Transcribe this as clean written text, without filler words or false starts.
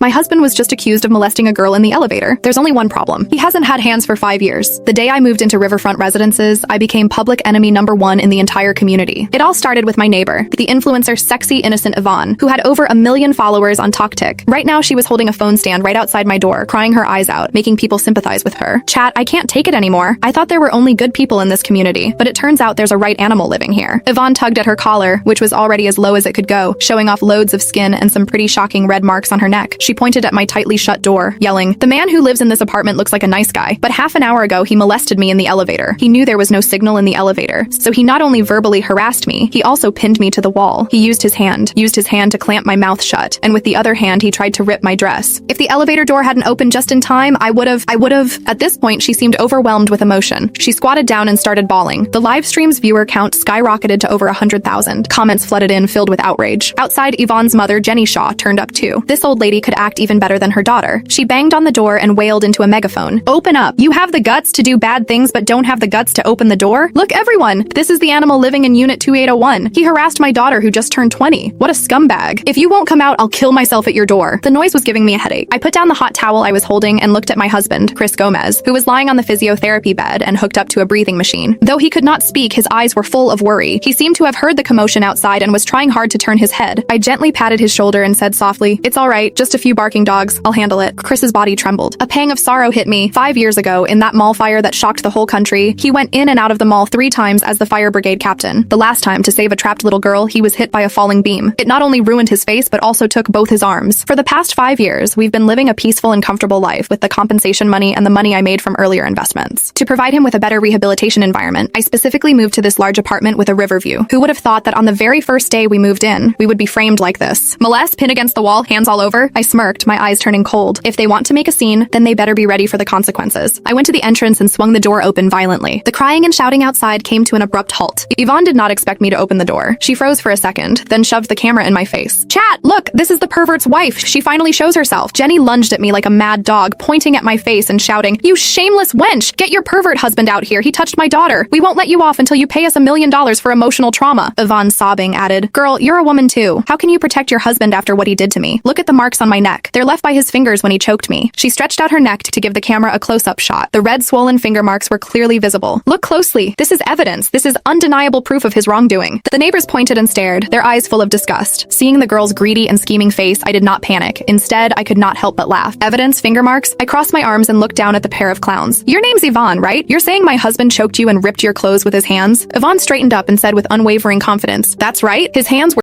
My husband was just accused of molesting a girl in the elevator. There's only one problem. He hasn't had hands for 5 years. The day I moved into Riverfront Residences, I became public enemy #1 in the entire community. It all started with my neighbor, the influencer Sexy Innocent Yvonne, who had over 1 million followers on TokTik. Right now, she was holding a phone stand right outside my door, crying her eyes out, making people sympathize with her. Chat, I can't take it anymore. I thought there were only good people in this community, but it turns out there's a right animal living here. Yvonne tugged at her collar, which was already as low as it could go, showing off loads of skin and some pretty shocking red marks on her neck. She pointed at my tightly shut door, yelling, "The man who lives in this apartment looks like a nice guy, but half an hour ago he molested me in the elevator. He knew there was no signal in the elevator, so he not only verbally harassed me, he also pinned me to the wall. He used his hand to clamp my mouth shut, and with the other hand he tried to rip my dress. If the elevator door hadn't opened just in time, I would've." At this point, she seemed overwhelmed with emotion. She squatted down and started bawling. The live stream's viewer count skyrocketed to over 100,000. Comments flooded in, filled with outrage. Outside, Yvonne's mother, Jenny Shaw, turned up too. This old lady could act even better than her daughter. She banged on the door and wailed into a megaphone. "Open up! You have the guts to do bad things but don't have the guts to open the door? Look, everyone! This is the animal living in Unit 2801. He harassed my daughter who just turned 20. What a scumbag. If you won't come out, I'll kill myself at your door." The noise was giving me a headache. I put down the hot towel I was holding and looked at my husband, Chris Gomez, who was lying on the physiotherapy bed and hooked up to a breathing machine. Though he could not speak, his eyes were full of worry. He seemed to have heard the commotion outside and was trying hard to turn his head. I gently patted his shoulder and said softly, "It's all right, just a few barking dogs. I'll handle it." Chris's body trembled. A pang of sorrow hit me. 5 years ago, in that mall fire that shocked the whole country, he went in and out of the mall 3 times as the fire brigade captain. The last time, to save a trapped little girl, he was hit by a falling beam. It not only ruined his face, but also took both his arms. For the past 5 years, we've been living a peaceful and comfortable life with the compensation money and the money I made from earlier investments. To provide him with a better rehabilitation environment, I specifically moved to this large apartment with a river view. Who would have thought that on the very first day we moved in, we would be framed like this? Molest, pin against the wall, hands all over? I smirked, my eyes turning cold. If they want to make a scene, then they better be ready for the consequences. I went to the entrance and swung the door open violently. The crying and shouting outside came to an abrupt halt. Yvonne did not expect me to open the door. She froze for a second, then shoved the camera in my face. "Chat, look, this is the pervert's wife. She finally shows herself." Jenny lunged at me like a mad dog, pointing at my face and shouting, "You shameless wench! Get your pervert husband out here. He touched my daughter. We won't let you off until you pay us $1 million for emotional trauma." Yvonne, sobbing, added, "Girl, you're a woman too. How can you protect your husband after what he did to me? Look at the marks on my neck. They're left by his fingers when he choked me." She stretched out her neck to give the camera a close-up shot. The red swollen finger marks were clearly visible. "Look closely. This is evidence. This is undeniable proof of his wrongdoing." The neighbors pointed and stared, their eyes full of disgust. Seeing the girl's greedy and scheming face, I did not panic. Instead, I could not help but laugh. Evidence, finger marks? I crossed my arms and looked down at the pair of clowns. "Your name's Yvonne, right? You're saying my husband choked you and ripped your clothes with his hands?" Yvonne straightened up and said with unwavering confidence, "That's right. His hands were